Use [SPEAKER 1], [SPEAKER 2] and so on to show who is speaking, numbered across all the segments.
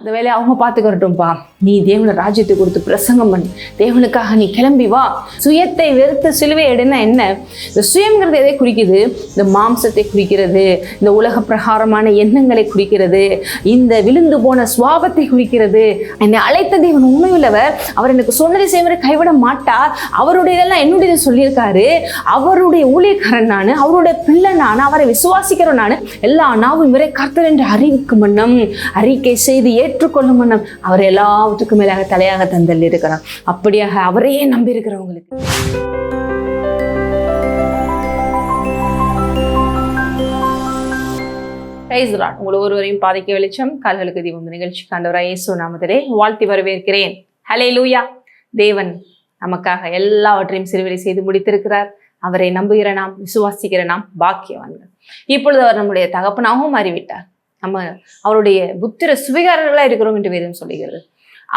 [SPEAKER 1] இந்த வேலையை அவங்க பார்த்துக்கிறட்டும்பா, நீ தேவன ராஜ்யத்தை கொடுத்து பிரசங்கம் பண்ணு, தேவனுக்காக நீ கிளம்பி வா. சுயத்தை வெறுத்து சிலுவை எடுன்னா என்ன? இந்த சுயம்ங்கிறது எதை குறிக்குது? இந்த மாம்சத்தை குறிக்கிறது, இந்த உலக பிரகாரமான எண்ணங்களை குறிக்கிறது, இந்த விழுந்து போன சுவாபத்தை குறிக்கிறது. என்னை அழைத்த தேவன் உண்மையுள்ளவர், அவர் எனக்கு சொன்னதை செய்வரை கைவிட மாட்டார், அவருடைய இதெல்லாம் என்னுடைய சொல்லியிருக்காரு, அவருடைய ஊழியக்காரன் நான், அவருடைய பிள்ளை நான், அவரை விசுவாசிக்கிறோம் நான், எல்லா நாவும் வரை கர்த்தர் என்று அறிவிக்கும் மன்னம், அறிக்கை செய்து ஏற்றுக்கொள்ளும் மன்னம், அவர் எல்லாவற்றுக்கும் மேலாக தலையாக தந்தல் இருக்கிறார். அப்படியாக அவரையே நம்பி இருக்கிறவங்களுக்கு உங்களை ஒருவரையும் பாதைக்கு வெளிச்சம், கால்களுக்கு தீபம் நிகழ்ச்சிக்கு ஆண்டவராகிய இயேசு நாமத்திலே வாழ்த்தி வரவேற்கிறேன். ஹல்லேலூயா. தேவன் நமக்காக எல்லாவற்றையும் சிறுவரை செய்து முடித்திருக்கிறார். அவரை நம்புகிற நாம், விசுவாசிக்கிற நாம் பாக்கியவான்கள். இப்பொழுது அவர் நம்முடைய தகப்பனாகவும் மாறிவிட்டார். நம்ம அவருடைய புத்திர சுவிகாரர்களா இருக்கிறோம் என்று வேதம் சொல்லுகிறது.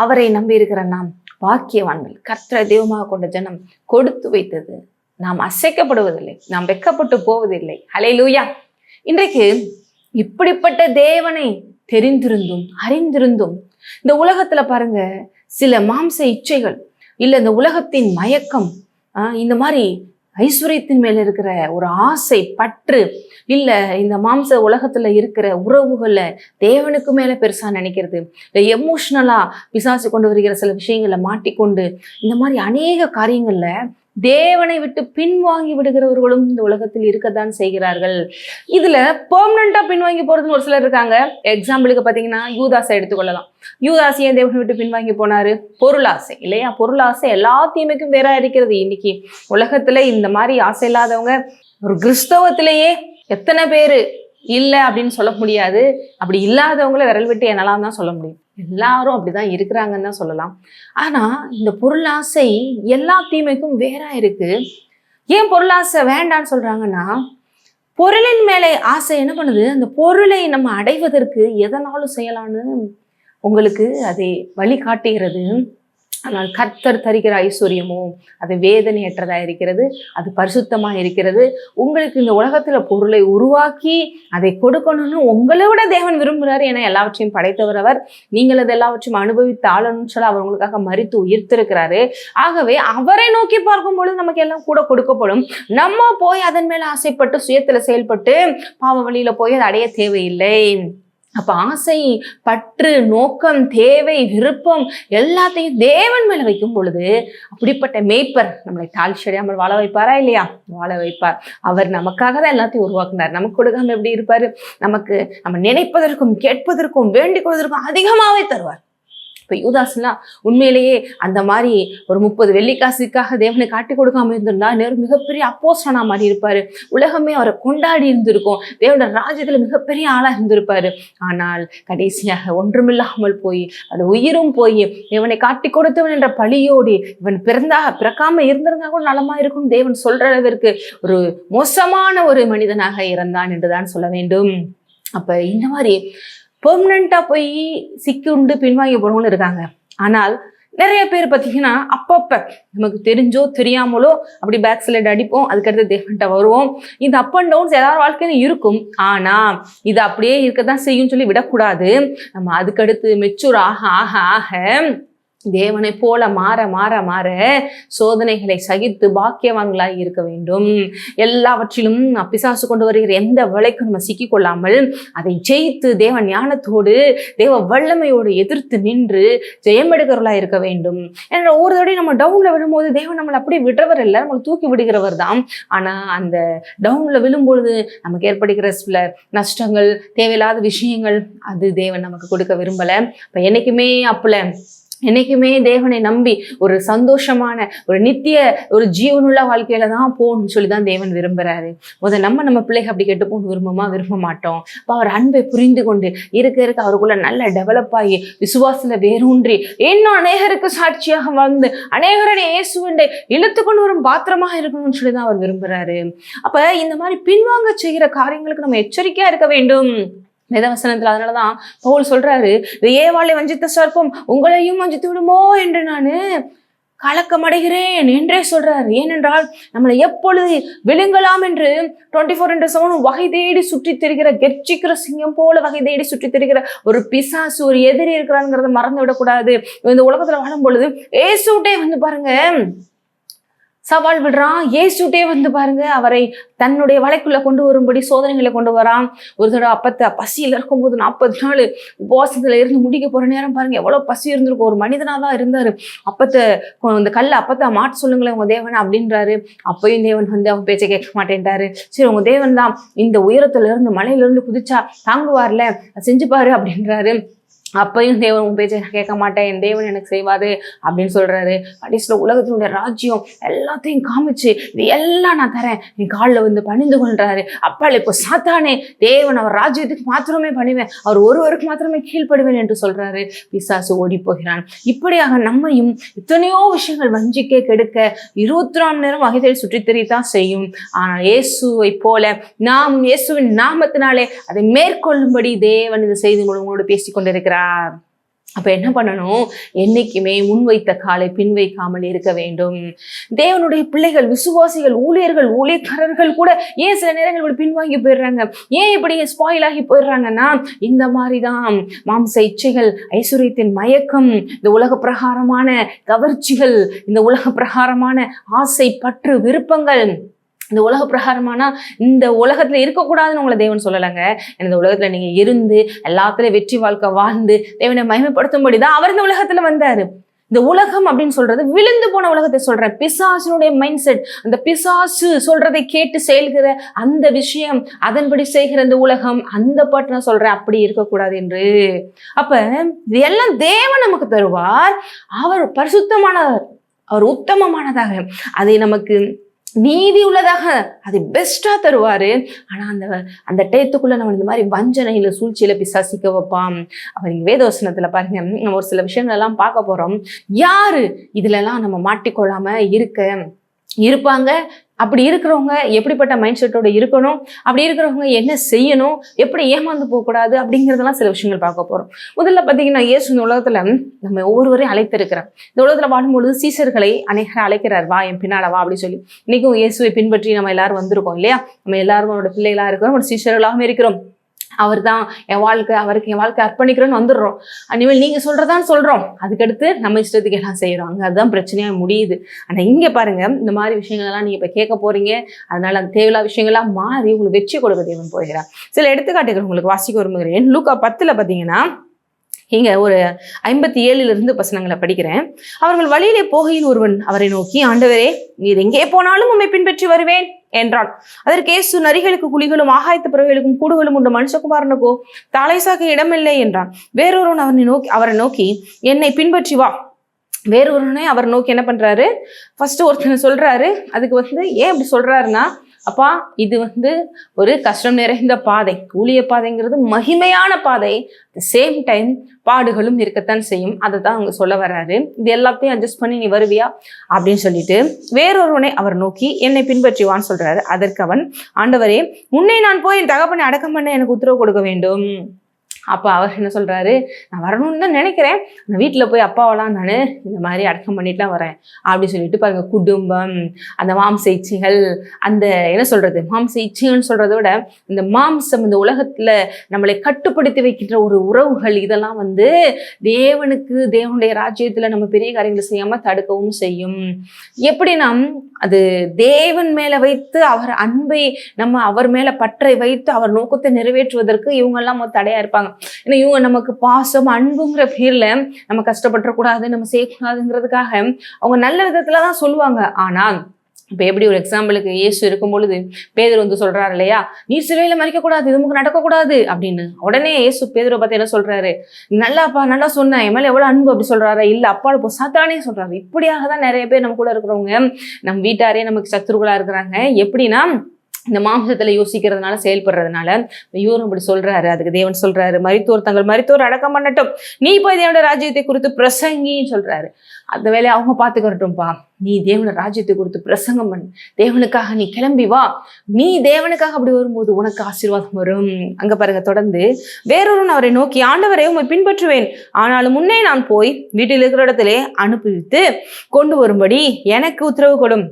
[SPEAKER 1] அவரை நம்பி இருக்கிற நாம் பாக்கியவான்கள். கர்த்தரை தெய்வமாக கொண்ட ஜனம் கொடுத்து வைத்தது. நாம் அசைக்கப்படுவதில்லை, நாம் வெட்கப்பட்டு போவதில்லை. ஹல்லேலூயா. இன்றைக்கு இப்படிப்பட்ட தேவனை தெரிந்திருந்தும் அறிந்திருந்தும் இந்த உலகத்துல பாருங்க, சில மாம்ச இச்சைகள், இல்ல இந்த உலகத்தின் மயக்கம், இந்த மாதிரி ஐஸ்வர்யத்தின் மேல இருக்கிற ஒரு ஆசை பற்று, இல்ல இந்த மாம்ச உலகத்துல இருக்கிற உறவுகளை தேவனுக்கு மேல பெருசா நினைக்கிறது, இல்லை எமோஷனலா பிசாசு கொண்டு வருகிற சில விஷயங்களை மாட்டிக்கொண்டு இந்த மாதிரி அநேக காரியங்கள்ல தேவனை விட்டு பின்வாங்கி விடுகிறவர்களும் இந்த உலகத்தில் இருக்கத்தான் செய்கிறார்கள். இதுல பெர்மனண்டா பின்வாங்கி போறதுன்னு ஒரு சிலர் இருக்காங்க. எக்ஸாம்பிளுக்கு பாத்தீங்கன்னா யூதாஸை எடுத்துக்கொள்ளலாம். யூதாஸ் ஏன் தேவனை விட்டு பின்வாங்கி போனாரு? பொருளாசை இல்லையா? பொருளாசை எல்லா தீமைக்கும் வேற இருக்கிறது. இன்னைக்கு உலகத்துல இந்த மாதிரி ஆசை இல்லாதவங்க ஒரு கிறிஸ்தவத்திலேயே எத்தனை பேரு இல்லை அப்படின்னு சொல்ல முடியாது. அப்படி இல்லாதவங்கள விரல் விட்டு என்னலாம் தான் சொல்ல முடியும். எல்லாரும் அப்படிதான் இருக்கிறாங்கன்னு தான் சொல்லலாம். ஆனா இந்த பொருளாசை எல்லா தீமைக்கும் வேற இருக்கு. ஏன் பொருளாசை வேண்டான்னு சொல்றாங்கன்னா, பொருளின் மேலே ஆசை என்ன பண்ணுது? அந்த பொருளை நம்ம அடைவதற்கு எதனாலும் செய்யலான்னு உங்களுக்கு அதை வழி காட்டுகிறது. ஆனால் கர்த்தர் தருகிற ஐஸ்வர்யமோ அது வேதனையற்றதா இருக்கிறது, அது பரிசுத்தமா இருக்கிறது. உங்களுக்கு இந்த உலகத்துல பொருளை உருவாக்கி அதை கொடுக்கணும்னு உங்களை விட தேவன் விரும்புகிறார். ஏன்னா எல்லாவற்றையும் படைத்தவர் அவர். நீங்கள் அது எல்லாவற்றையும் அனுபவித்து ஆளணும்னு சொல்லி அவர் உங்களுக்காக மரித்து உயிர்த்திருக்கிறாரு. ஆகவே அவரை நோக்கி பார்க்கும் பொழுது நமக்கு எல்லாம் கூட கொடுக்கப்படும். நம்ம போய் அதன் மேல ஆசைப்பட்டு சுயத்துல செயல்பட்டு பாவ வழியில போய் அதை அடைய தேவையில்லை. அப்ப ஆசை, பற்று, நோக்கம், தேவை, விருப்பம் எல்லாத்தையும் தேவன் மேல வைக்கும் பொழுது அப்படிப்பட்ட மேய்ப்பர் நம்மளை தாழ்ச்சியடையாமல் வாழ வைப்பாரா? இல்லையா? வாழ வைப்பார். அவர் நமக்காக தான் எல்லாத்தையும் உருவாக்குனார். நமக்கு கொடுக்காம எப்படி இருப்பாரு? நமக்கு நம்ம நினைப்பதற்கும் கேட்பதற்கும் வேண்டிக் கொள்வதற்கும் அதிகமாவே தருவார். இப்போ யூதாஸ்லாம் உண்மையிலேயே அந்த மாதிரி ஒரு 30 வெள்ளிக்காசுக்காக தேவனை காட்டி கொடுக்காம இருந்திருந்தா நேரம் மிகப்பெரிய அப்போஸ்தலனா மாறி இருப்பாரு. உலகமே அவரை கொண்டாடி இருந்திருக்கும். தேவனோட ராஜ்யத்துல மிகப்பெரிய ஆளா இருந்திருப்பாரு. ஆனால் கடைசியாக ஒன்றுமில்லாமல் போய் அது உயிரும் போய் தேவனை காட்டி கொடுத்தவன் என்ற பழியோடு இவன் பிறக்காம இருந்திருந்தா கூட நலமா இருக்கும் தேவன் சொல்ற அளவிற்கு ஒரு மோசமான ஒரு மனிதனாக இறந்தான் என்றுதான் சொல்ல வேண்டும். அப்ப இந்த மாதிரி பெர்மனண்டா போய் சிக்குண்டு பின்வாங்கி போறவங்களும் இருக்காங்க. ஆனால் நிறைய பேர் பார்த்தீங்கன்னா அப்பப்ப நமக்கு தெரிஞ்சோ தெரியாமலோ அப்படி பேக் ஸ்லைட் அடிப்போம், அதுக்கடுத்து தேவன்ட்ட வருவோம். இந்த அப் அண்ட் டவுன்ஸ் எல்லாரும் வாழ்க்கையிலும் இருக்கும். ஆனா இது அப்படியே இருக்கதான் செய்யும் சொல்லி விடக்கூடாது. நம்ம அதுக்கடுத்து மெச்சூர் ஆக ஆக ஆக தேவனை போல மாற மாற மாற சோதனைகளை சகித்து பாக்கியவான்களாய் இருக்க வேண்டும். எல்லாவற்றிலும் பிசாசு கொண்டு வருகிற எந்த விலைக்கும் நம்ம சிக்கிக்கொள்ளாமல் அதை ஜெயித்து தேவ ஞானத்தோடு தேவ வல்லமையோடு எதிர்த்து நின்று ஜெயமெடுக்கிறவர்களாய் இருக்க வேண்டும். ஏன்னா ஒவ்வொரு தடையும் நம்ம டவுன்ல விழும்போது தேவன் நம்மளை அப்படியே விடுறவர் இல்லை, நம்மளை தூக்கி விடுகிறவர் தான். ஆனா அந்த டவுன்ல விழும்பொழுது நமக்கு ஏற்படுகிற சில நஷ்டங்கள், தேவையில்லாத விஷயங்கள் அது தேவன் நமக்கு கொடுக்க விரும்பல. இப்ப என்னைக்குமே தேவனை நம்பி ஒரு சந்தோஷமான ஒரு நித்திய ஒரு ஜீவனுள்ள வாழ்க்கையில தான் போகணும்னு சொல்லிதான் தேவன் விரும்புறாரு. நம்ம பிள்ளைங்க அப்படி கெட்டு போகணும் விரும்ப மாட்டோம். அப்போ அவர் அன்பை புரிந்து கொண்டு இருக்க அவருக்குள்ள நல்ல டெவலப் ஆகி விசுவாசத்துல வேரூன்றி இன்னும் அநேகருக்கு சாட்சியாக வாழ்ந்து அநேகருடைய இயேசுவை இழுத்து கொண்டு வரும் பாத்திரமாக இருக்கணும்னு சொல்லிதான் அவர் விரும்புறாரு. அப்ப இந்த மாதிரி பின்வாங்க செய்கிற காரியங்களுக்கு நம்ம எச்சரிக்கையா இருக்க வேண்டும். வேதவசனத்துல அதனாலதான் பவுல் சொல்றாரு, ஏவாளை வஞ்சித்த சர்ப்பம் உங்களையும் வஞ்சித்து விடுமோ என்று நான் கலக்கமடைகிறேன் என்றே சொல்றார். ஏனென்றால் நம்மளை எப்பொழுது விழுங்கலாம் என்று 24/7 வகை தேடி சுற்றி திரிகிற, கெர்ச்சிக்கிற சிங்கம் போல வகை தேடி சுற்றி திரிகிற ஒரு பிசாசு, ஒரு எதிரி இருக்கிறாங்கிறத மறந்து விடக்கூடாது. இந்த உலகத்துல வாழும் பொழுது இயேசுட்டே வந்து பாருங்க சவால் விடுறான். இயேசுட்டே வந்து பாருங்க அவரை தன்னுடைய வலைக்குள்ள கொண்டு வரும்படி சோதனைகளை கொண்டு வரான். ஒரு தடவை அப்பத்தை பசியில் இருக்கும்போது 40 நாள் உபவாசத்துல இருந்து முடிக்க போற நேரம் பாருங்க எவ்வளவு பசி இருந்திருக்கும். ஒரு மனிதனா தான் இருந்தாரு. அப்பத்தை இந்த அப்பத்தை மாட்ட சொல்லுங்களேன் உங்க தேவன் அப்படின்றாரு. அப்பயும் தேவன் வந்து அவன் பேச்சை கேட்க மாட்டேன்றாரு. சரி உங்க தேவன் தான் இந்த உயரத்துல இருந்து மலையில இருந்து குதிச்சா தாங்குவார்ல, செஞ்சுப்பாரு அப்படின்றாரு. அப்பையும் தேவன் உன் பேச்சை கேட்க மாட்டேன், என் தேவன் எனக்கு செய்வாரு அப்படின்னு சொல்றாரு. கடைசியில உலகத்தினுடைய ராஜ்யம் எல்லாத்தையும் காமிச்சு இது எல்லாம் நான் தரேன், என் காலில் வந்து பணிந்து கொள்றாரு. அப்பால் இப்போ சாத்தானே தேவன் அவர் ராஜ்யத்துக்கு மாத்திரமே பணிவேன், அவர் ஒருவருக்கு மாத்திரமே கீழ்ப்படுவேன் என்று சொல்றாரு. பிசாசு ஓடி போகிறான். இப்படியாக நம்மையும் எத்தனையோ விஷயங்கள் வஞ்சிக்க கெடுக்க 24 மணி நேரம் வகைகளை சுற்றி தெரியத்தான் செய்யும். ஆனால் இயேசுவை போல நாம் இயேசுவின் நாமத்தினாலே அதை மேற்கொள்ளும்படி தேவன் இந்த செய்தி மூலமோடு பேசிக் கொண்டிருக்கிறார். அப்ப என்ன பண்ணணும்? என்னைக்குமே முன்வைத்த காலை பின் வைக்காமல் இருக்க வேண்டும். தேவனுடைய பிள்ளைகள், விசுவாசிகள், ஊழியர்கள், ஊழியக்காரர்கள் கூட ஏன் சில நேரங்கள் இப்படி பின்வாங்கி போயிடுறாங்க, ஏன் இப்படி ஸ்பாயில் ஆகி போயிடுறாங்கன்னா இந்த மாதிரிதான் மாம்ச இச்சைகள், ஐஸ்வர்யத்தின் மயக்கம், இந்த உலக பிரகாரமான கவர்ச்சிகள், இந்த உலக பிரகாரமான ஆசை, பற்று, விருப்பங்கள், இந்த உலக பிரகாரமானா இந்த உலகத்துல இருக்கக்கூடாதுன்னு உங்களை தேவன் சொல்லலைங்க. இந்த உலகத்துல நீங்க இருந்து எல்லாத்துலயும் வெற்றி வாழ்க்கை வாழ்ந்து தேவனை மகிமைப்படுத்தும்படிதான் அவர் இந்த உலகத்துல வந்தாரு. இந்த உலகம் அப்படின்னு சொல்றது விழுந்து போன உலகத்தை சொல்றேன். பிசாசினுடைய மைண்ட் செட், அந்த பிசாசு சொல்றதை கேட்டு செயல்கிற அந்த விஷயம், அதன்படி செய்கிற இந்த உலகம், அந்த பாட்டு நான் சொல்றேன் அப்படி இருக்கக்கூடாது என்று. அப்ப இது எல்லாம் தேவன் நமக்கு தருவார். அவர் பரிசுத்தமானவர், அவர் உத்தமமானதாக, அதை நமக்கு நீதி உள்ளதாக, அது பெஸ்டா தருவாரு. ஆனா அந்த டயத்துக்குள்ள நம்ம இந்த மாதிரி வஞ்சனையில சூழ்ச்சியில பிசாசிக்க வைப்பான். அப்ப நீங்க வேதவசனத்துல பாருங்க, நம்ம ஒரு சில விஷயங்கள் எல்லாம் பார்க்க போறோம். யாரு இதுல எல்லாம் நம்ம மாட்டிக்கொள்ளாம இருப்பாங்க, அப்படி இருக்கிறவங்க எப்படிப்பட்ட மைண்ட் செட்டோட இருக்கணும், அப்படி இருக்கிறவங்க என்ன செய்யணும், எப்படி ஏமாந்து போகக்கூடாது அப்படிங்கிறதெல்லாம் சில விஷயங்கள் பார்க்க போறோம். முதல்ல பார்த்தீங்கன்னா இயேசு இந்த உலகத்துல நம்ம ஒவ்வொருவரையும் அழைத்திருக்கிறார். இந்த உலகத்துல வாழும்பொழுது சீசர்களை அநேகரை அழைக்கிறார், வா என் பின்னால வா அப்படின்னு சொல்லி. இன்னைக்கும் இயேசுவை பின்பற்றி நம்ம எல்லாரும் வந்திருக்கோம் இல்லையா? நம்ம எல்லாரும் அவரோட பிள்ளைகளா இருக்கிறோம், ஒரு சீசர்களாகவும் இருக்கிறோம். அவர் தான் என் வாழ்க்கை, அவருக்கு என் வாழ்க்கை அர்ப்பணிக்கிறோன்னு வந்துடுறோம். இனிமேல் நீங்க சொல்றதான்னு சொல்றோம், அதுக்கடுத்து நம்ம இஷ்டத்துக்கு எல்லாம் செய்யறோம். அங்க அதுதான் பிரச்சனையா முடியுது. ஆனா இங்க பாருங்க, இந்த மாதிரி விஷயங்கள் எல்லாம் நீங்க இப்ப கேட்க போறீங்க. அதனால அந்த தேவையில்லா விஷயங்கள்லாம் மாறி உங்களுக்கு வெற்றி கொடுக்க தேவன் போகிறார். சில எடுத்துக்காட்டுகள் உங்களுக்கு வாசிக்க விரும்புகிறேன். லூக்கா 10 பார்த்தீங்கன்னா இங்க ஒரு 57 வசனங்களை படிக்கிறேன். அவர்கள் வழியிலே போகையில் ஒருவன் அவரை நோக்கி, ஆண்டவரே, நீர் எங்கே போனாலும் உம்மை பின்பற்றி வருவேன் என்றான். அதற்கு இயேசு, நரிகளுக்கு குழிகளும் ஆகாயத்து பறவைகளுக்கும் கூடுகளும் உண்டு, மனுஷகுமாரனுக்கோ தலைசாக்க இடமில்லை என்றான். வேறொருவன் அவரை நோக்கி என்னை பின்பற்றி வா. வேறொருவனே அவர் நோக்கி என்ன பண்றாரு? ஃபர்ஸ்ட் ஒருத்தனை சொல்றாரு. அதுக்கு ஏன் இப்படி சொல்றாருன்னா, அப்பா இது ஒரு கஷ்டம் நிறைந்த பாதை, ஊழிய பாதைங்கிறது மகிமையான பாதை, சேம் டைம் பாடுகளும் இருக்கத்தான் செய்யும். அதை தான் அவங்க சொல்ல வர்றாரு. இது எல்லாத்தையும் அட்ஜஸ்ட் பண்ணி நீ வருவியா அப்படின்னு சொல்லிட்டு வேறொருவனை அவர் நோக்கி என்னை பின்பற்றிவான்னு சொல்றாரு. அதற்கு அவன், ஆண்டவரே, உன்னை நான் போய் என் தகப்பனை அடக்கம் பண்ண எனக்கு உத்தரவு கொடுக்க வேண்டும். அப்போ அவர் என்ன சொல்றாரு, நான் வரணும்னு தான் நினைக்கிறேன், நான் வீட்டில் போய் அப்பாவெல்லாம் நான் இந்த மாதிரி அடக்கம் பண்ணிட்டுலாம் வரேன் அப்படின்னு சொல்லிட்டு பாருங்க. குடும்பம், அந்த மாம்ச இச்சைகள், அந்த என்ன சொல்றது, மாம்ச இச்சைகள்னு சொல்றதை விட இந்த மாம்சம், இந்த உலகத்துல நம்மளை கட்டுப்படுத்தி வைக்கின்ற ஒரு உறவுகள், இதெல்லாம் தேவனுக்கு, தேவனுடைய ராஜ்யத்துல நம்ம பெரிய காரியங்களை செய்யாம தடுக்கவும் செய்யும். எப்படின்னா, அது தேவன் மேல வைத்து அவர் அன்பை, நம்ம அவர் மேல பற்றை வைத்து அவர் நோக்கத்தை நிறைவேற்றுவதற்கு இவங்கெல்லாம் தடையா இருப்பாங்க. ஏன்னா இவங்க நமக்கு பாசம், அன்புங்கிற பேர்ல நம்ம கஷ்டப்படக்கூடாது, நம்ம செய்யக்கூடாதுங்கிறதுக்காக அவங்க நல்ல விதத்துலதான் சொல்லுவாங்க. ஆனால் இப்போ எப்படி ஒரு எக்ஸாம்பிளுக்கு இயேசு இருக்கும் பொழுது பேதுரு சொல்றாரு இல்லையா, நீர் சிலுவையில மரிக்கக்கூடாது, இது நமக்கு நடக்கக்கூடாது அப்படின்னு. உடனே இயேசு பேதுருவை பார்த்து என்ன சொல்றாரு, நல்லாப்பா, நல்லா சொன்னேன், என் மேல எவ்வளவு அன்பு அப்படி சொல்றாரு. இல்ல, அப்பா இப்போ சாத்தானே சொல்றாரு. இப்படியாக தான் நிறைய பேர் நம்ம கூட இருக்கிறவங்க, நம்ம வீட்டாரே நமக்கு சத்துருக்களா இருக்கிறாங்க. எப்படின்னா, இந்த மாம்சத்துல யோசிக்கிறதுனால செயல்படுறதுனால இவரும் இப்படி சொல்றாரு. அதுக்கு தேவன் சொல்றாரு, மரித்தோர் தங்கள் மரித்தோர் அடக்கம் பண்ணட்டும், நீ போய் தேவனுடைய ராஜ்யத்தை குறித்து பிரசங்கின்னு சொல்றாரு. அந்த வேலையை அவங்க பார்த்துக்கிறட்டும்பா, நீ தேவனுடைய ராஜ்யத்தை குறித்து பிரசங்கம் பண்ணு, தேவனுக்காக நீ கிளம்பி வா, நீ தேவனுக்காக அப்படி வரும்போது உனக்கு ஆசீர்வாதம் வரும். அங்க பாருங்க, தொடர்ந்து வேறொருவன் அவரை நோக்கி, ஆண்டவரே உம்மை பின்பற்றுவேன், ஆனாலும் முன்னே நான் போய் வீட்டில் இருக்கிற இடத்திலே அனுப்பிவித்து கொண்டு வரும்படி எனக்கு உத்தரவு கொடும்.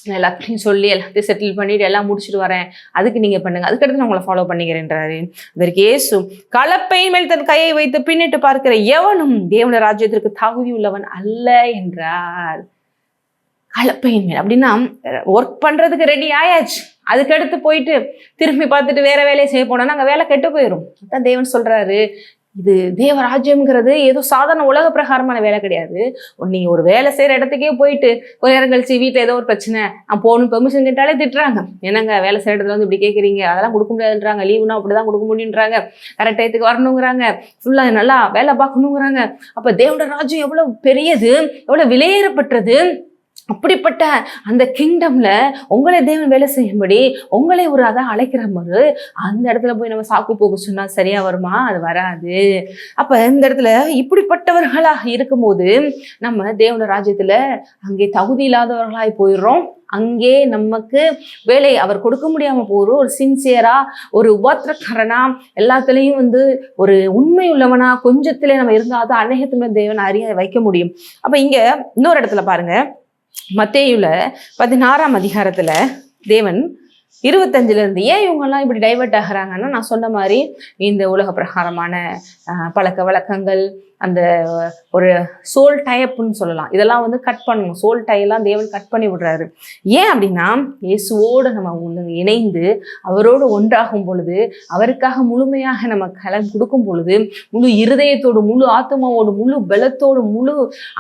[SPEAKER 1] நான் எல்லாத்தையும் சொல்லி எல்லாத்தையும் செட்டில் பண்ணிட்டு எல்லாம் முடிச்சுட்டு வரேன், அதுக்கு நீங்க பண்ணுங்க, அதுக்கடுத்து நான் உங்களை ஃபாலோ பண்ணிக்கிறேன்றாரு. அதற்கு இயேசு, கலப்பையின் மேல் தன் கையை வைத்து பின்னிட்டு பார்க்கிற எவனும் தேவனுடைய ராஜ்யத்திற்கு தகுதி உள்ளவன் அல்ல என்றார். கலப்பையின் மேல் அப்படின்னா ஒர்க் பண்றதுக்கு ரெடி ஆயாச்சு, அதுக்கடுத்து போயிட்டு திரும்பி பார்த்துட்டு வேற வேலையை செய்ய போனோம்னா அங்கே வேலை கெட்டு போயிடும். அதான் தேவன் சொல்றாரு, இது தேவராஜ்யம்ங்கிறது ஏதோ சாதாரண உலக பிரகாரமான வேலை கிடையாது. நீங்க ஒரு வேலை செய்யற இடத்துக்கே போயிட்டு கொஞ்ச நேரம் கழிச்சு வீட்டில் ஏதோ ஒரு பிரச்சனை, நான் போகணும் பெர்மிஷன் கேட்டாலே திட்டுறாங்க, என்னங்க வேலை செய்யற இடத்துல வந்து இப்படி கேட்குறீங்க, அதெல்லாம் கொடுக்க முடியாதுன்றாங்க, லீவுனா அப்படிதான் கொடுக்க முடியுன்றாங்க, கரெக்ட் டயத்துக்கு வரணுங்கிறாங்க, ஃபுல்லா நல்லா வேலை பார்க்கணுங்கிறாங்க. அப்ப தேவனுடைய ராஜ்யம் எவ்வளவு பெரியது, எவ்வளவு விலையேறப்பட்டது. அப்படிப்பட்ட அந்த கிங்டம்ல உங்களை தேவன் வேலை செய்யும்படி உங்களை ஒரு அதை அழைக்கிற போது அந்த இடத்துல போய் நம்ம சாக்கு போக்கு சொன்னா சரியா வருமா? அது வராது. அப்ப இந்த இடத்துல இப்படிப்பட்டவர்களாக இருக்கும்போது நம்ம தேவனுடைய ராஜ்யத்துல அங்கே தகுதி இல்லாதவர்களாய் போயிடுறோம். அங்கே நமக்கு வேலை அவர் கொடுக்க முடியாம போறோம். ஒரு சின்சியரா, ஒரு உபத்திரக்காரனா, எல்லாத்துலேயும் வந்து ஒரு உண்மை உள்ளவனா கொஞ்சத்திலே நம்ம இருந்தாதான் அநேகத்துமே தேவன் அறிய வைக்க முடியும். அப்ப இங்க இன்னொரு இடத்துல பாருங்க, மத்தேயுல 16ஆம் அதிகாரத்துல தேவன் 25 ஏன் இவங்கெல்லாம் இப்படி டைவர்ட் ஆகுறாங்கன்னா, நான் சொன்ன மாதிரி இந்த உலக பிரகாரமான பழக்க வழக்கங்கள், அந்த ஒரு சோல் டைப்புன்னு சொல்லலாம், இதெல்லாம் வந்து கட் பண்ணணும். சோல் டையெல்லாம் தேவன் கட் பண்ணி விடுறாரு. ஏன் அப்படின்னா, இயேசுவோடு நம்ம இணைந்து அவரோடு ஒன்றாகும் பொழுது, அவருக்காக முழுமையாக நம்ம கொடுக்கும் பொழுது, முழு இருதயத்தோடு, முழு ஆத்மாவோடு, முழு பலத்தோடு, முழு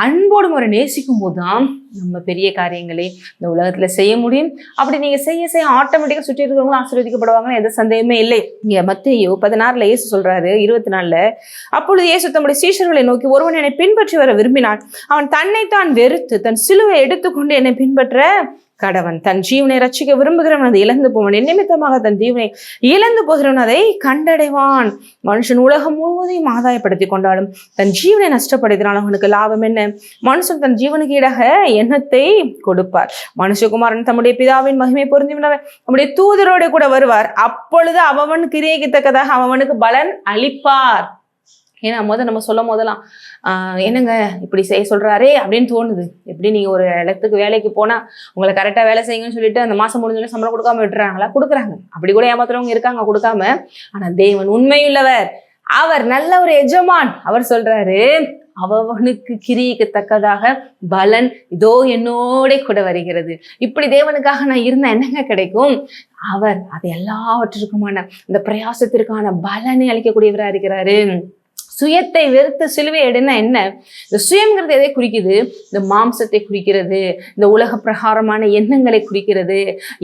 [SPEAKER 1] அன்போடும் அவரை நேசிக்கும் போது தான் நம்ம பெரிய காரியங்களை இந்த உலகத்துல செய்ய முடியும். அப்படி நீங்க செய்ய செய்ய ஆட்டோமேட்டிக்கா சுற்றி இருக்கிறவங்களும் ஆசீர்வதிக்கப்படுவாங்கன்னு எந்த சந்தேகமே இல்லை. இங்க மத்தேயு 16 இயேசு சொல்றாரு 24, அப்பொழுது இயேசு தம்முடைய சீஷர்களை நோக்கி, ஒருவன் என்னை பின்பற்றி வர விரும்பினான், அவன் தன்னைத்தான் வெறுத்து தன் சிலுவை எடுத்துக்கொண்டு என்னை பின்பற்ற கடவன். தன் ஜீவனை ரட்சிக்க விரும்புகிறவன் அதை இழந்து போவான், என் நிமித்தமாக தன் ஜீவனை இழந்து போகிறவன் அதை கண்டடைவான். மனுஷன் உலகம் முழுவதையும் ஆதாயப்படுத்தி கொண்டாலும் தன் ஜீவனை நஷ்டப்படுத்தினால் அவனுக்கு லாபம் என்ன? மனுஷன் தன் ஜீவனுக்கு ஈடாக எண்ணத்தை கொடுப்பார். மனுஷகுமாரன் தம்முடைய பிதாவின் மகிமை பொருந்தினார், நம்முடைய தூதரோட கூட வருவார், அப்பொழுது அவன் கிரியைக்கு தக்கதாக அவனுக்கு பலன் அளிப்பார். ஏன்னா நம்ம சொல்லும் போதெல்லாம் என்னங்க இப்படி செய்ய சொல்றாரே அப்படின்னு தோணுது. எப்படி நீங்க ஒரு இடத்துக்கு வேலைக்கு போனா உங்களை கரெக்டா வேலை செய்யுங்கன்னு சொல்லிட்டு அந்த மாசம் முடிஞ்சோடனே சம்பளம் கொடுக்காம விட்டுறாங்களா? கொடுக்குறாங்க. அப்படி கூட ஏமாத்துறவங்க இருக்காங்க கொடுக்காம. ஆனா தேவன் உண்மையுள்ளவர், அவர் நல்ல ஒரு எஜமான். அவர் சொல்றாரு, அவனுக்கு கிரியைக்கு தக்கதாக பலன் இதோ என்னோட கூட வருகிறது. இப்படி தேவனுக்காக நான் இருந்தா என்னங்க கிடைக்கும்? அவர் அது எல்லாவற்றிற்குமான இந்த பிரயாசத்திற்கான பலனை அளிக்கக்கூடியவரா இருக்கிறாரு. சுயத்தை வெறுத்து சிலுவை எடுனா என்ன? இந்த சுயம்ங்கிறது எதை குறிக்குது? இந்த மாம்சத்தை குறிக்கிறது, இந்த உலக பிரகாரமான எண்ணங்களை குறிக்கிறது,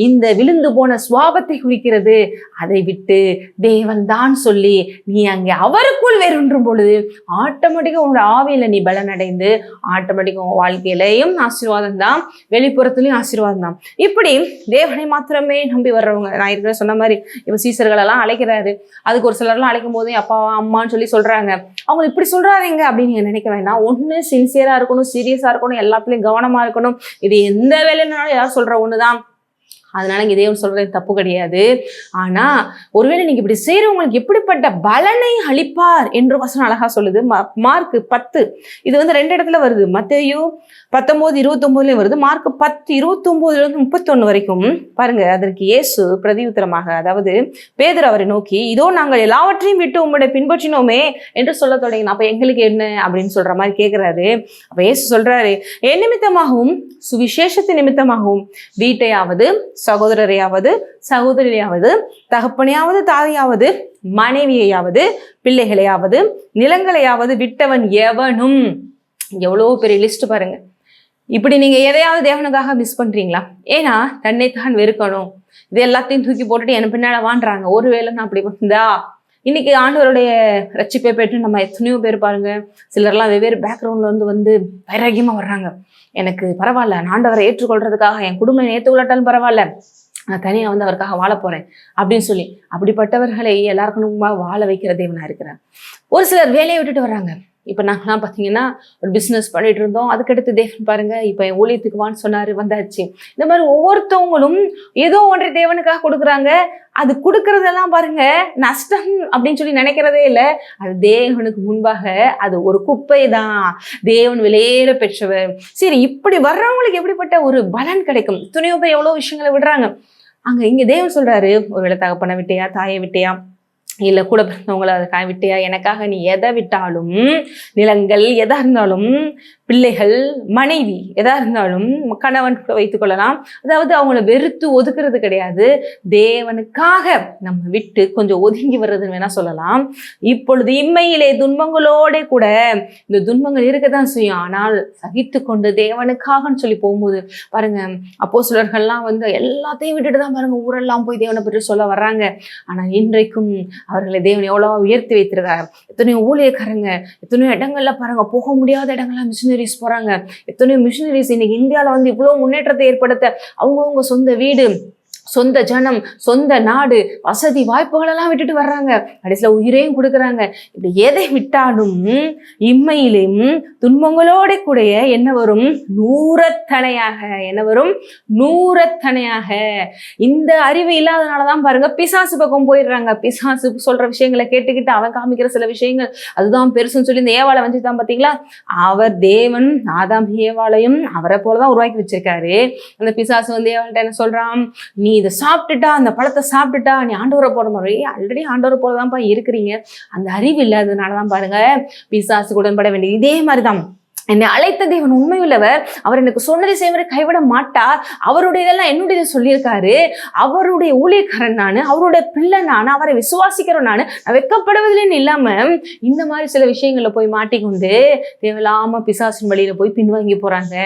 [SPEAKER 1] இந்த விழுந்து போன சுவாபத்தை குறிக்கிறது. அதை விட்டு தேவன் தான் சொல்லி நீ அங்கே அவருக்குள் வேறொன்றும் பொழுது ஆட்டோமேட்டிக்கா உன்னோட ஆவியில நீ பலனடைந்து ஆட்டோமேட்டிக்கா உன் வாழ்க்கையிலையும் ஆசீர்வாதம் தான், வெளிப்புறத்துலயும் ஆசீர்வாதம் தான். இப்படி தேவனை மாத்திரமே நம்பி வர்றவங்க, நான் இருக்கிற சொன்ன மாதிரி இப்ப சீசர்கள் எல்லாம் அழைக்கிறாரு, அதுக்கு ஒரு சிலர்லாம் அழைக்கும் போதே அப்பா அம்மான்னு சொல்லி சொல்றாங்க. அவங்க இப்படி சொல்றாருங்க அப்படின்னு நீங்க நினைக்க வேண்டாம். ஒண்ணு சின்சியரா இருக்கணும், சீரியஸா இருக்கணும், எல்லாத்துலயும் கவனமா இருக்கணும். இது எந்த வேலைனாலும் யாரும் சொல்ற ஒண்ணுதான். அதனால இங்க தேவன் சொல்றது தப்பு கிடையாது. ஆனா ஒருவேளை நீங்க இப்படி செய்யறவங்களுக்கு எப்படிப்பட்ட பலனை அளிப்பார் என்று வசனம் அழகா சொல்லுது. மார்க் 10 இது வந்து 2 இடத்துல வருது. மத்தேயு 19:29 வருது. மார்க் 10:29-31 வரைக்கும் பாருங்க. அதற்கு இயேசு பிரதியுத்தரமாக, அதாவது பேதுரு அவரை நோக்கி, இதோ நாங்கள் எல்லாவற்றையும் விட்டு உம்முடைய பின்பற்றினோமே என்று சொல்ல தொடங்கினோம். அப்ப எங்களுக்கு என்ன அப்படின்னு சொல்ற மாதிரி கேட்கிறாரு. அப்ப இயேசு சொல்றாரு, என் நிமித்தமாகவும் சுவிசேஷத்தின் நிமித்தமாகவும் வீட்டையாவது சகோதரரையாவது சகோதரியையாவது தகப்பனையாவது தாயாவது மனைவியையாவது பிள்ளைகளையாவது நிலங்களையாவது விட்டவன் எவனும். எவ்வளோ பெரிய லிஸ்ட் பாருங்க. இப்படி நீங்க எதையாவது தேவனுக்காக மிஸ் பண்றீங்களா? ஏன்னா தன்னைத்தான் வெறுக்கணும், இது எல்லாத்தையும் தூக்கி போட்டுட்டு என் பின்னால வாண்டுறாங்க. ஒருவேளை நான் அப்படி வந்தா இன்னைக்கு ஆண்டவருடைய ரட்சிப்பை பெற்று நம்ம எத்தனையோ பேர் பாருங்க, சிலர்லாம் வெவ்வேறு பேக்ரவுண்ட்ல வந்து வைராகியமா வர்றாங்க. எனக்கு பரவாயில்ல, ஆண்டவரை ஏற்றுக்கொள்றதுக்காக என் குடும்பம் ஏற்றுக்கொள்ளட்டாலும் பரவாயில்ல, நான் தனியாக வந்து அவருக்காக வாழ போறேன் அப்படின்னு சொல்லி அப்படிப்பட்டவர்களை எல்லாருக்கும் வாழ வைக்கிற தேவனா இருக்கிறார். ஒரு சிலர் வேலையை விட்டுட்டு வர்றாங்க. இப்போ நாங்களாம் பார்த்தீங்கன்னா ஒரு பிஸ்னஸ் பண்ணிட்டு இருந்தோம், அதுக்கடுத்து தேவன் பாருங்க இப்போ என் ஊழியத்துக்கு வான்னு சொன்னாரு, வந்தாச்சு. இந்த மாதிரி ஒவ்வொருத்தவங்களும் ஏதோ ஒன்றை தேவனுக்காக கொடுக்குறாங்க. அது கொடுக்கறதெல்லாம் பாருங்க நஷ்டம் அப்படின்னு சொல்லி நினைக்கிறதே இல்லை. அது தேவனுக்கு முன்பாக அது ஒரு குப்பை தான். தேவன் விலையேற பெற்றவர். சரி, இப்படி வர்றவங்களுக்கு எப்படிப்பட்ட ஒரு பலன் கிடைக்கும்? துணையோ பேர் எவ்வளோ விஷயங்களை விடுறாங்க. இங்க தேவன் சொல்றாரு, ஒருவேளை தகப்பனை விட்டையா, தாயை விட்டையா, இல்லை கூட பிறந்தவங்கள அதுக்காக விட்டையா, எனக்காக நீ எதை விட்டாலும், நிலங்கள் எதா இருந்தாலும், பிள்ளைகள், மனைவி எதா இருந்தாலும், கணவன் கூட வைத்துக் கொள்ளலாம், அதாவது அவங்கள வெறுத்து ஒதுக்குறது கிடையாது. தேவனுக்காக நம்ம விட்டு கொஞ்சம் ஒதுங்கி வர்றதுன்னு வேணா சொல்லலாம். இப்பொழுது இம்மையிலே துன்பங்களோட கூட இந்த துன்பங்கள் இருக்கதான் செய்யும், ஆனால் சகித்து கொண்டு தேவனுக்காகன்னு சொல்லி போகும்போது பாருங்க, அப்போஸ்தலர்கள்லாம் வந்து எல்லாத்தையும் விட்டுட்டு தான் பாருங்க ஊரெல்லாம் போய் தேவனை பற்றி சொல்ல வர்றாங்க. ஆனா இன்றைக்கும் அவர்களை தேவன் எவ்வளவோ உயர்த்தி வைத்திருக்காரு. எத்தனையோ ஊழியக்காரங்க எத்தனையோ இடங்கள்ல பாருங்க, போக முடியாத இடங்கள்லாம் மிஷினரிஸ் போறாங்க. எத்தனையோ மிஷினரிஸ் இன்னைக்கு இந்தியாவில் வந்து இவ்வளவு முன்னேற்றத்தை ஏற்படுத்த அவங்கவுங்க சொந்த வீடு, சொந்த ஜனம், சொந்த நாடு, வசதி வாய்ப்புகள் எல்லாம் விட்டுட்டு வர்றாங்க. கடைசியில் உயிரையும் கொடுக்குறாங்க. இப்படி எதை விட்டாலும் இம்மையிலும் துன்பங்களோட கூட என்ன வரும்? நூறத்தனையாக. என்ன வரும்? நூறத்தனையாக. இந்த அறிவு இல்லாதனாலதான் பாருங்க பிசாசு பக்கம் போயிடுறாங்க. பிசாசு சொல்ற விஷயங்களை கேட்டுக்கிட்டு அவன் காமிக்கிற சில விஷயங்கள் அதுதான் பெருசுன்னு சொல்லி இந்த ஏவாளை வந்துதான் பார்த்தீங்களா? அவர் தேவன் ஆதாம் ஏவாளையும் அவரை போலதான் உருவாக்கி வச்சிருக்காரு. அந்த பிசாசு வந்து ஏவாள்கிட்ட என்ன சொல்றான்? நீ இதை சாப்பிட்டுட்டா, அந்த பழத்தை சாப்பிட்டுட்டா நீ ஆண்டவரை போற மாதிரி, ஆல்ரெடி ஆண்டவரை போலதான்ப்பா இருக்கிறீங்க. அந்த அறிவு இல்லாததுனாலதான் பாருங்க பிசாசுக்கு உடன்பட வேண்டியது. இதே மாதிரிதான் என்னை அழைத்த தேவன் உண்மை உள்ளவர், அவர் எனக்கு சொன்னதை செய்வரை கைவிட மாட்டார். அவருடைய இதெல்லாம் என்னுடைய சொல்லியிருக்காரு. அவருடைய ஊழியக்காரன் நான், அவருடைய பிள்ளை நான், அவரை விசுவாசிக்கிறோம் நான் வெட்கப்படுவதில்லைன்னு இல்லாம இந்த மாதிரி சில விஷயங்கள்ல போய் மாட்டிக்கொண்டு தேவையில்லாம பிசாசின் வழியில போய் பின்வாங்கி போறாங்க.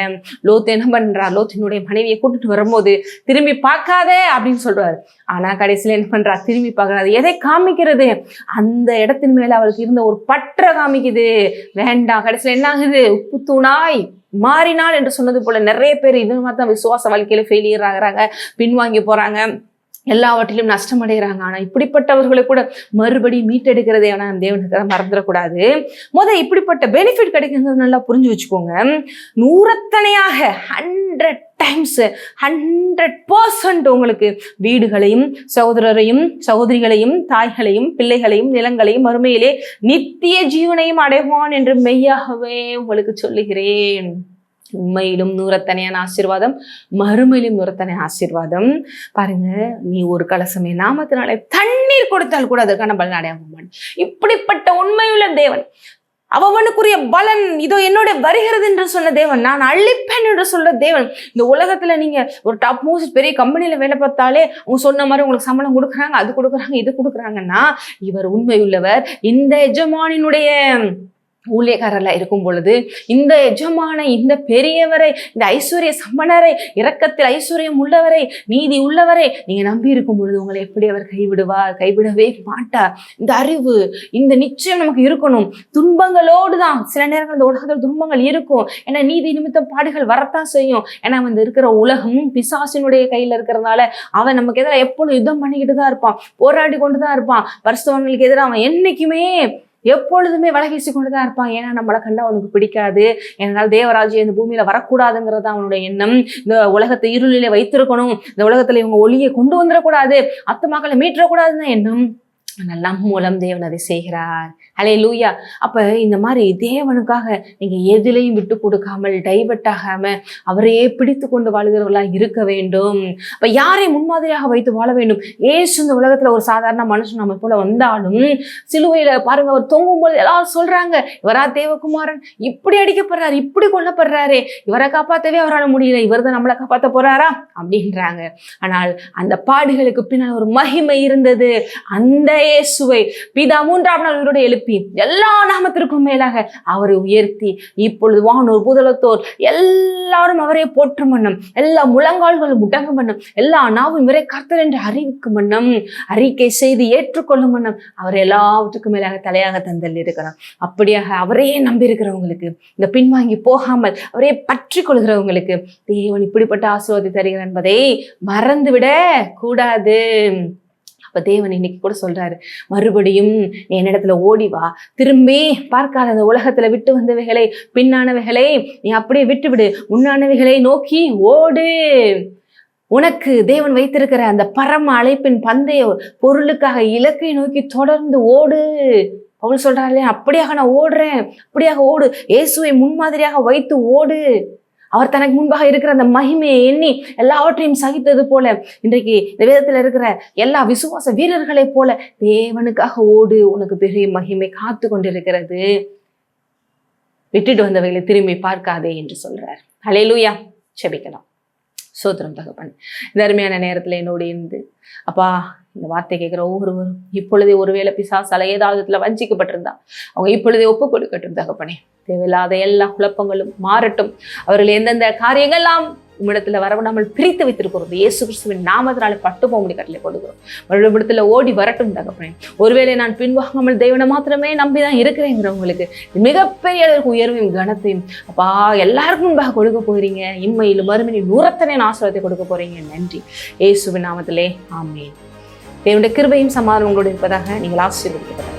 [SPEAKER 1] லோத் என்ன பண்றார்? லோத்தினுடைய மனைவியை கூட்டிட்டு வரும்போது திரும்பி பார்க்காத அப்படின்னு சொல்றாரு. ஆனா கடைசியில என்ன பண்றா? திரும்பி பார்க்கறாரு. எதை காமிக்கிறது? அந்த இடத்தின் மேல அவளுக்கு இருந்த ஒரு பற்ற காமிக்குது. வேண்டாம். கடைசியில என்ன ஆகுது? புத்துணாய் மாறினாள் என்று சொன்னது போல நிறைய பேர் இது மாதிரி தான் விசுவாச வாழ்க்கையில ஃபெயிலியர் ஆகுறாங்க, பின்வாங்கி போறாங்க, எல்லாவற்றிலும் நஷ்டம் அடைகிறாங்க. ஆனா இப்படிப்பட்டவர்களை கூட மறுபடியும் மீட்டெடுக்கிறதே ஆனா தேவனுக்கு மறந்துடக்கூடாது. இப்படிப்பட்ட பெனிஃபிட் கிடைக்கிறது நல்லா புரிஞ்சு வச்சுக்கோங்க. நூறத்தனையாக 100 times 100% உங்களுக்கு வீடுகளையும், சகோதரரையும், சகோதரிகளையும், தாய்களையும், பிள்ளைகளையும், நிலங்களையும், மறுமையிலே நித்திய ஜீவனையும் அடைவான் என்று மெய்யாகவே உங்களுக்கு சொல்லுகிறேன். உண்மையிலும் நூறத்தனையான ஆசீர்வாதம், மறுமையிலும் நூறத்தனையான ஆசீர்வாதம். பாருங்க, நீ ஒரு கலசமே நாமத்தினாலே தண்ணீர் கொடுத்தால் கூட அதற்கான பலன் அடைய மாட்டான். இப்படிப்பட்ட உண்மையுள்ள தேவன், அவனுக்குரிய பலன் இதோ என்னோட வருகிறது என்று சொன்ன தேவன், நான் அழிப்பேன் என்று சொல்ற தேவன். இந்த உலகத்துல நீங்க ஒரு டாப் மோஸ்ட் பெரிய கம்பெனியில வேலை பார்த்தாலே அவங்க சொன்ன மாதிரி உங்களுக்கு சம்பளம் கொடுக்குறாங்க, அது கொடுக்குறாங்க, இது கொடுக்குறாங்கன்னா இவர் உண்மையுள்ளவர். இந்த எஜமானினுடைய ஊழியக்காரர்களா இருக்கும் பொழுது இந்த எஜமான, இந்த பெரியவரை, இந்த ஐஸ்வர்ய சம்பனரை, இரக்கத்தில் ஐஸ்வர்யம் உள்ளவரை, நீதி உள்ளவரை நீங்க நம்பி இருக்கும் பொழுது உங்களை எப்படி அவர் கைவிடுவார்? கைவிடவே மாட்டார். இந்த அறிவு, இந்த நிச்சயம் நமக்கு இருக்கணும். துன்பங்களோடு தான் சில நேரங்கள் இந்த உலகத்தில் துன்பங்கள் இருக்கும். ஏன்னா நீதி நிமித்தம் பாடுகள் வரத்தான் செய்யும். ஏன்னா வந்து இருக்கிற உலகம் பிசாசினுடைய கையில இருக்கிறதுனால அவன் நமக்கு எதிராக எப்பொழுதும் யுத்தம் பண்ணிக்கிட்டு தான் இருப்பான், போராடி கொண்டுதான் இருப்பான். பரிசுத்தவான்களுக்கு எதிராக அவன் என்னைக்குமே எப்பொழுதுமே வலை வீசி கொண்டுதான் இருப்பான். ஏன்னா நம்மளை கண்டா அவனுக்கு பிடிக்காது. ஏனால் தேவராஜ்யம் இந்த பூமியில வரக்கூடாதுங்கிறது அவனுடைய எண்ணம். இந்த உலகத்தை இருளிலே வைத்திருக்கணும், இந்த உலகத்துல இவங்க ஒளியை கொண்டு வந்துடக்கூடாது, மக்களை மீட்டக்கூடாதுன்னு எண்ணம். நம் மூலம் தேவன் அதை செய்கிறார். ஹல்லேலூயா. அப்ப இந்த மாதிரி தேவனுக்காக நீங்க எதிலையும் விட்டு கொடுக்காமல், டைவர்ட் ஆகாம அவரையே பிடித்து கொண்டு வாழ்கிறவர்களா இருக்க வேண்டும். அப்ப யாரை முன்மாதிரியாக வைத்து வாழ வேண்டும்? ஏசு இந்த உலகத்துல ஒரு சாதாரண மனுஷன் நம்ம போல வந்தாலும் சிலுவையில பாருங்க, அவர் தொங்கும் போது எல்லாரும் சொல்றாங்க, இவரா தேவகுமாரன், இப்படி அடிக்கப்படுறாரு, இப்படி கொல்லப்படுறாரு, இவரை காப்பாற்றவே அவரால் முடியல, இவர் தான் நம்மளை காப்பாற்ற போறாரா அப்படின்றாங்க. ஆனால் அந்த பாடுகளுக்கு பின்னால் ஒரு மகிமை இருந்தது. அந்த இயேசுவை பிதா 3ஆம் நாள் உயிரோடு எழுப்பி எல்லா நாமத்திற்கும் மேலாக அவரை உயர்த்தி இப்பொழுது வானோர் பூதலத்தோர் எல்லாரும் அவரை போற்றும் வண்ணம், எல்லா முழங்கால்களும் முடங்கும் வண்ணம், எல்லா நாவும் இவரை கர்த்தர் என்று அறிவிக்கும் வண்ணம், அறிக்கை செய்து ஏற்றுக்கொள்ளும் வண்ணம் அவர் எல்லாவற்றுக்கும் மேலாக தலையாக தந்தல் இருக்கிறார். அப்படியாக அவரையே நம்பி இருக்கிறவங்களுக்கு, இந்த பின்வாங்கி போகாமல் அவரையே பற்றி கொள்கிறவங்களுக்கு தேவன் இப்படிப்பட்ட ஆசீர்வாதத்தை தருகிறார் என்பதை மறந்துவிட கூடாது. அப்ப தேவன் இன்னைக்கு கூட சொல்றாரு, மறுபடியும் என்னிடத்துல ஓடி வா, திரும்பி பார்க்காத அந்த உலகத்துல விட்டு வந்தவைகளை, பின்னானவைகளை நீ அப்படியே விட்டுவிடு, முன்னானவைகளை நோக்கி ஓடு. உனக்கு தேவன் வைத்திருக்கிற அந்த பரம அழைப்பின் பந்தய பொருளுக்காக இலக்கை நோக்கி தொடர்ந்து ஓடு. பவுல் சொல்றாரு, அப்படியாக நான் ஓடுறேன், அப்படியாக ஓடு. இயேசுவை முன்மாதிரியாக வைத்து ஓடு. அவர் தனக்கு முன்பாக இருக்கிற அந்த மகிமையை எண்ணி எல்லாவற்றையும் சகித்தது போல இன்றைக்கு இந்த வேதத்துல இருக்கிற எல்லா விசுவாச வீரர்களை போல தேவனுக்காக ஓடு. உனக்கு பெரிய மகிமை காத்து கொண்டிருக்கிறது. விட்டுட்டு வந்தவைகளை திரும்பி பார்க்காதே என்று சொல்றார். ஹல்லேலூயா. செபிக்கலாம். சோத்திரம் தகப்பன், இந்த அருமையான நேரத்துல என்னோடு இருந்து அப்பா இந்த வார்த்தை கேட்கிற ஒவ்வொருவரும் இப்பொழுதே ஒருவேளை பிசாசால ஏதாவது வஞ்சிக்கப்பட்டிருந்தா அவங்க இப்பொழுதே ஒப்பு கொடுக்கட்டும் தகப்பனே. தேவையில்லாத எல்லா குழப்பங்களும் மாறட்டும். அவர்கள் எந்தெந்த காரியங்கள்லாம் உம்மிடத்துல வரவிடாமல் பிரித்து வைத்திருக்கிறோம் இயேசு கிறிஸ்துவின் நாமத்தினால பட்டு போக முடிய கட்டளை கொடுக்கிறோம். மறுபடியத்துல ஓடி வரட்டும் தகப்பனே. ஒருவேளை நான் பின்வாங்காமல் தெய்வனை மாத்திரமே நம்பிதான் இருக்கிறேங்கிறவங்களுக்கு மிகப்பெரிய உயர்வையும் கனத்தையும் அப்பா எல்லாருக்கும் முன்பாக கொடுக்க போகிறீங்க. இன்மையிலும் மறுமையிலும் நூறத்தனை ஆசீர்வாதத்தை கொடுக்க போறீங்க. நன்றி இயேசுவின் நாமத்திலே ஆமென். தேவனுடைய கிருபையும் சமாதானம் உங்களோடு இருப்பதாக. நீங்கள் ஆசீர்வதிக்கப்பட்ட